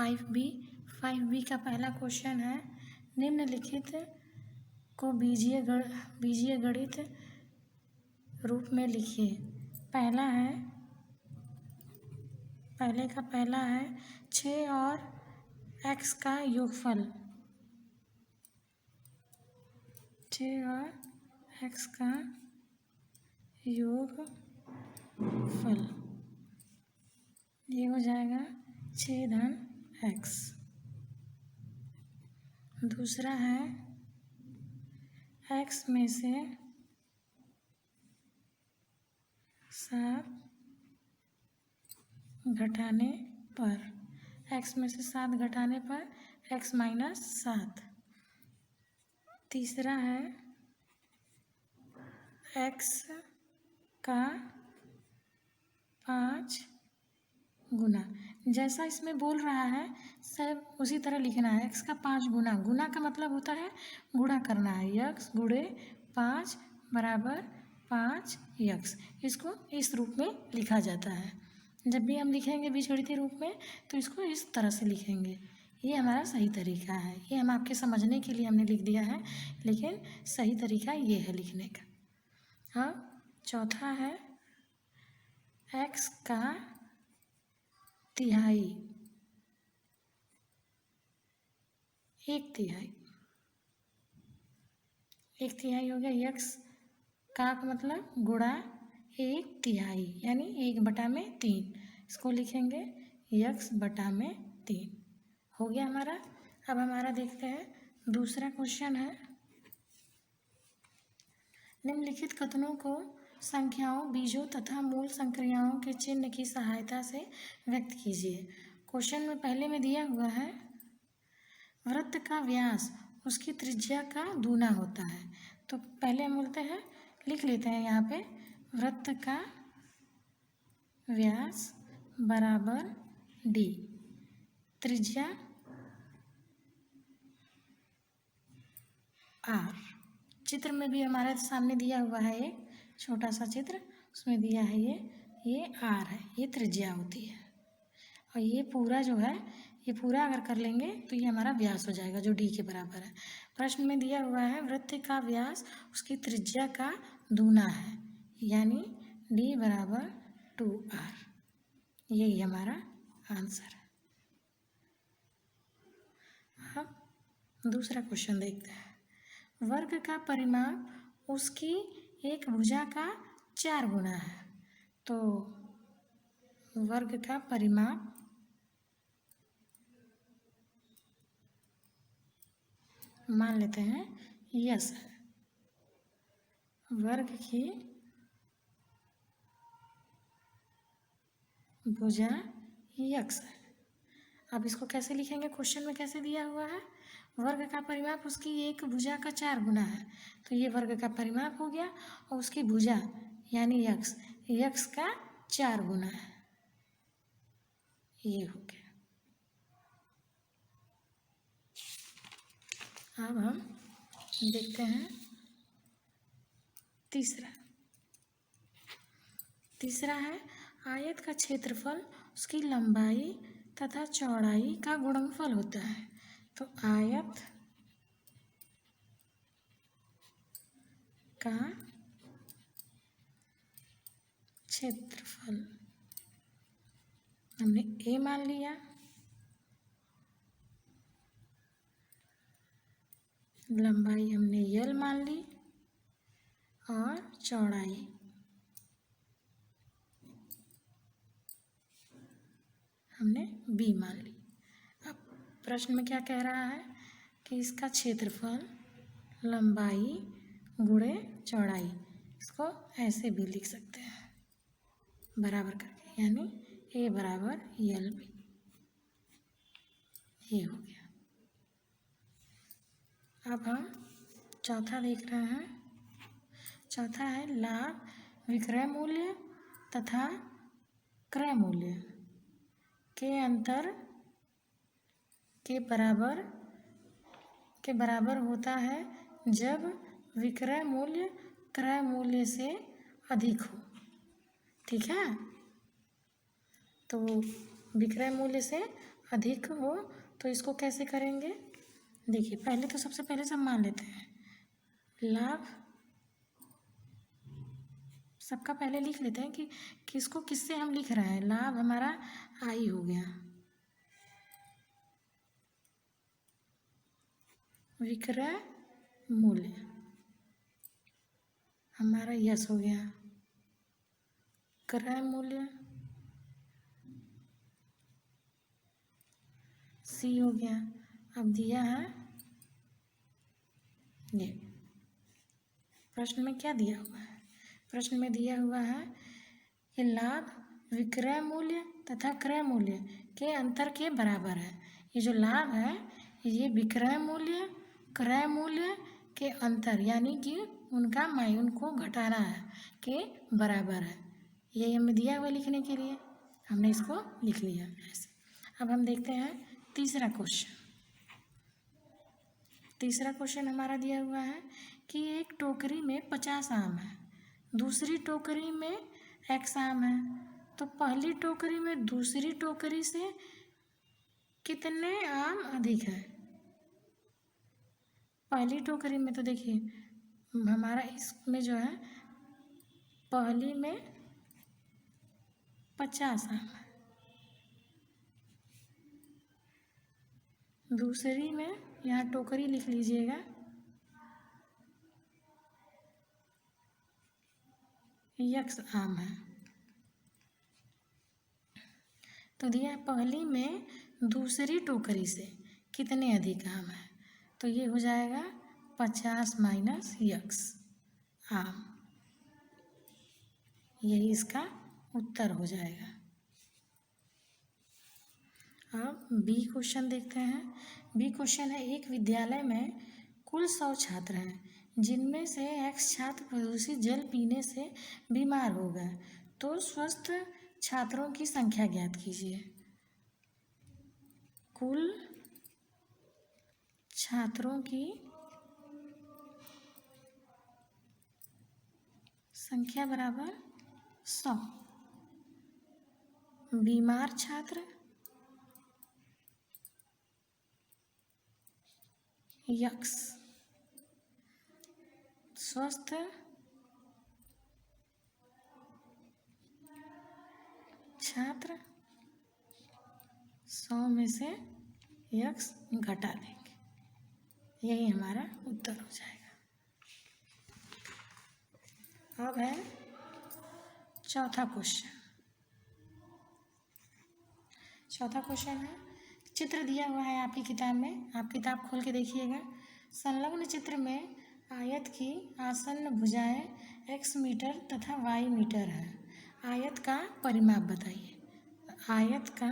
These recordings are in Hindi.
5B का पहला क्वेश्चन है, निम्नलिखित को बीजीय गणित रूप में लिखिए। पहला है 6 और x का योगफल। 6 और x का योगफल, ये हो जाएगा 6 धन x। दूसरा है x में से 7 घटाने पर, x में से 7 घटाने पर x माइनस 7। तीसरा है x का 5 गुना, जैसा इसमें बोल रहा है सब उसी तरह लिखना है। x का 5 गुना, गुना का मतलब होता है गुणा करना है। x गुणे 5 बराबर 5x, इसको इस रूप में लिखा जाता है। जब भी हम लिखेंगे बीजगणितीय रूप में तो इसको इस तरह से लिखेंगे। ये हमारा सही तरीका है, ये हम आपके समझने के लिए हमने लिख दिया है, लेकिन सही तरीका ये है लिखने का। हाँ, चौथा है x का तिहाई, 1/3। 1/3 हो गया। x का मतलब गुणा 1/3 यानी 1/3, इसको लिखेंगे x बटा में 3 हो गया हमारा। अब हमारा देखते हैं दूसरा क्वेश्चन है, निम्नलिखित कथनों को संख्याओं, बीजों तथा मूल संक्रियाओं के चिन्ह की सहायता से व्यक्त कीजिए। क्वेश्चन में पहले में दिया हुआ है वृत्त का व्यास उसकी त्रिज्या का दूना होता है। तो पहले हम बोलते हैं, लिख लेते हैं यहाँ पे, वृत्त का व्यास बराबर d, त्रिज्या r। चित्र में भी हमारे सामने दिया हुआ है एक छोटा सा चित्र, उसमें दिया है ये r है, ये त्रिज्या होती है। और ये पूरा जो है, ये पूरा अगर कर लेंगे तो ये हमारा व्यास हो जाएगा जो d के बराबर है। प्रश्न में दिया हुआ है वृत्त का व्यास उसकी त्रिज्या का दूना है, यानी d बराबर 2r, यही हमारा आंसर है। अब दूसरा क्वेश्चन देखते हैं, वर्ग का परिमाप उसकी एक भुजा का 4 गुना है। तो वर्ग का परिमाप मान लेते हैं यस है, वर्ग की भुजा यक्स है। अब इसको कैसे लिखेंगे, क्वेश्चन में कैसे दिया हुआ है, वर्ग का परिमाप उसकी एक भुजा का 4 गुना है, तो ये वर्ग का परिमाप हो गया और उसकी भुजा यानी यक्स का 4 गुना है, ये हो गया। अब हम देखते हैं तीसरा है आयत का क्षेत्रफल उसकी लंबाई तथा चौड़ाई का गुणनफल होता है। तो आयत का क्षेत्रफल हमने a मान लिया, लंबाई हमने l मान ली और चौड़ाई हमने b मान ली। अब प्रश्न में क्या कह रहा है कि इसका क्षेत्रफल लंबाई गुणे चौड़ाई, इसको ऐसे भी लिख सकते हैं बराबर करके, यानी a बराबर l b, ये हो गया। अब हम चौथा देख रहे हैं, चौथा है लाभ विक्रय मूल्य तथा क्रय मूल्य के अंतर के बराबर होता है जब विक्रय मूल्य क्रय मूल्य से अधिक हो। ठीक है, तो विक्रय मूल्य से अधिक हो तो इसको कैसे करेंगे? देखिए पहले तो सबसे पहले सब मान लेते हैं। लाभ सबका पहले लिख लेते हैं कि किसको किससे हम लिख रहे हैं। लाभ हमारा आई हो गया, विक्रय मूल्य हमारा यस हो गया, क्रय मूल्य सी हो गया। अब दिया है ये प्रश्न में क्या दिया हुआ है? प्रश्न में दिया हुआ है कि लाभ विक्रय मूल्य तथा क्रय मूल्य के अंतर के बराबर है। ये जो लाभ है ये विक्रय मूल्य क्रय मूल्य के अंतर यानी कि उनको घटाना है के बराबर है। यही हमें दिया हुआ लिखने के लिए, हमने इसको लिख लिया ऐसे। अब हम देखते हैं तीसरा क्वेश्चन। तीसरा क्वेश्चन हमारा दिया हुआ है कि एक टोकरी में 50 आम है, दूसरी टोकरी में x आम है, तो पहली टोकरी में दूसरी टोकरी से कितने आम अधिक है? पहली टोकरी में तो देखिए हमारा इसमें जो है पहली में 50 आम है, दूसरी में यहाँ टोकरी लिख लीजिएगा x आम है। तो दिया है पहली में दूसरी टोकरी से कितने अधिक आम है, तो ये हो जाएगा 50 माइनस x आम, यही इसका उत्तर हो जाएगा। अब बी क्वेश्चन देखते हैं। बी क्वेश्चन है एक विद्यालय में कुल 100 छात्र हैं, जिनमें से x छात्र प्रदूषित जल पीने से बीमार हो गए, तो स्वस्थ छात्रों की संख्या ज्ञात कीजिए। कुल छात्रों की संख्या बराबर 100, बीमार छात्र x, स्वस्थ छात्र 100 में से x घटा देंगे, यही हमारा उत्तर हो जाएगा। अब है चौथा क्वेश्चन। चौथा क्वेश्चन है चित्र दिया हुआ है आपकी किताब में, आप किताब खोल के देखिएगा। संलग्न चित्र में आयत की आसन्न भुजाएं x मीटर तथा y मीटर है। आयत का परिमाप बताइए। आयत का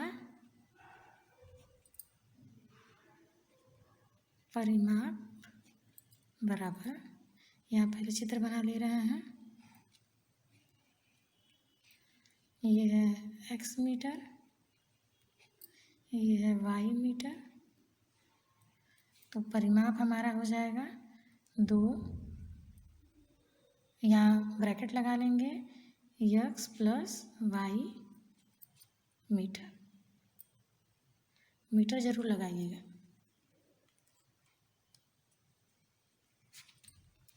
परिमाप बराबर, यहाँ पहले चित्र बना ले रहे हैं, ये है x मीटर, ये है y मीटर, तो परिमाप हमारा हो जाएगा 2, यहाँ ब्रैकेट लगा लेंगे x plus y metre, metre जरूर लगाइएगा।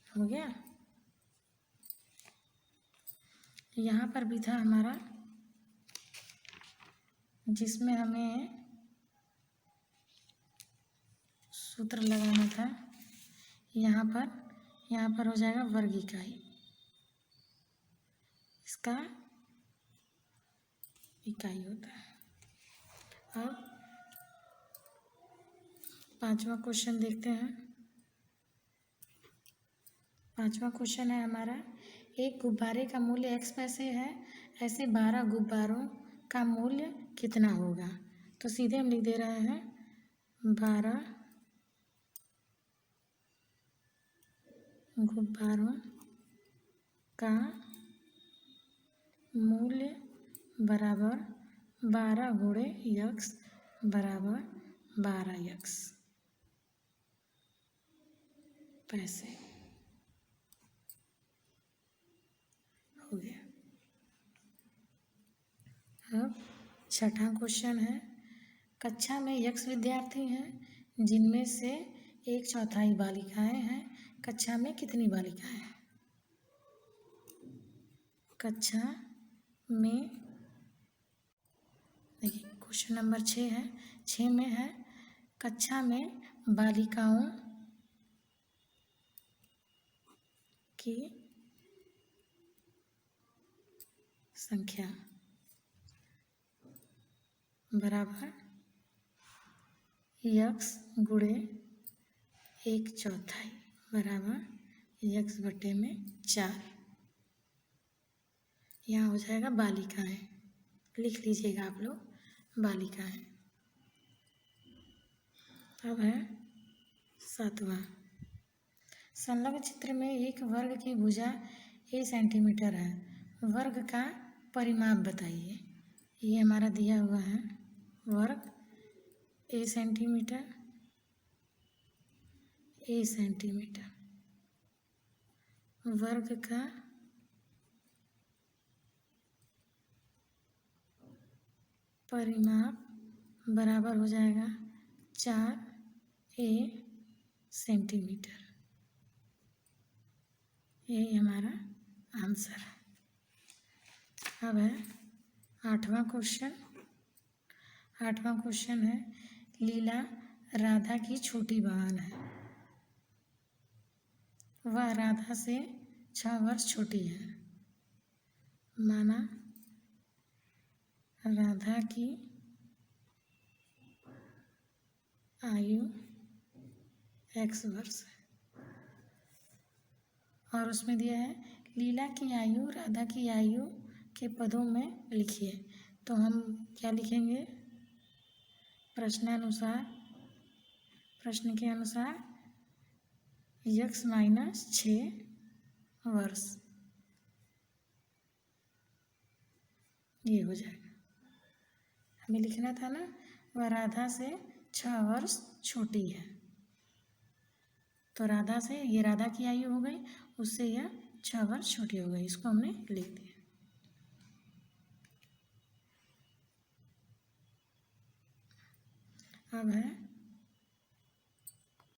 हो गया। यहाँ पर भी था हमारा जिसमें हमें सूत्र लगाना था। यहाँ पर हो जाएगा वर्ग इकाई, इसका इकाई होता है। अब पांचवा क्वेश्चन देखते हैं। पांचवा क्वेश्चन है हमारा एक गुब्बारे का मूल्य x पैसे है, ऐसे 12 गुब्बारों का मूल्य कितना होगा? तो सीधे हम लिख दे रहे हैं 12 गुब्बारों का मूल्य बराबर 12 गुणे x बराबर 12x पैसे हो गया। अब छठा क्वेश्चन है कक्षा में यक्स विद्यार्थी हैं जिनमें से 1/4 बालिकाएं हैं। कक्षा में कितनी बालिकाएं हैं? कक्षा में देखिए क्वेश्चन नंबर 6 है। 6 में है कक्षा में बालिकाओं की संख्या बराबर यक्स गुणे 1/4 बराबर यक्स बटे में 4। यहाँ हो जाएगा बालिकाएं, लिख लीजिएगा आप लोग बालिकाएं। अब है 7वां। संलग्न चित्र में एक वर्ग की भुजा a सेंटीमीटर है। वर्ग का परिमाप बताइए। ये हमारा दिया हुआ है वर्ग a सेंटीमीटर, a सेंटीमीटर। वर्ग का परिमाप बराबर हो जाएगा 4a सेंटीमीटर। यही हमारा आंसर है। अब है 8वां क्वेश्चन। 8वां क्वेश्चन है लीला राधा की छोटी बहन है। वह राधा से 6 वर्ष छोटी है। माना राधा की आयु x वर्ष है और उसमें दिया है लीला की आयु राधा की आयु के पदों में लिखिए। तो हम क्या लिखेंगे? प्रश्न के अनुसार x - 6 वर्ष, ये हो जाएगा। हमें लिखना था ना वह राधा से 6 वर्ष छोटी है, तो राधा से ये राधा की आयु हो गई, उससे यह 6 वर्ष छोटी हो गई। इसको हमने लिख दिया। अब है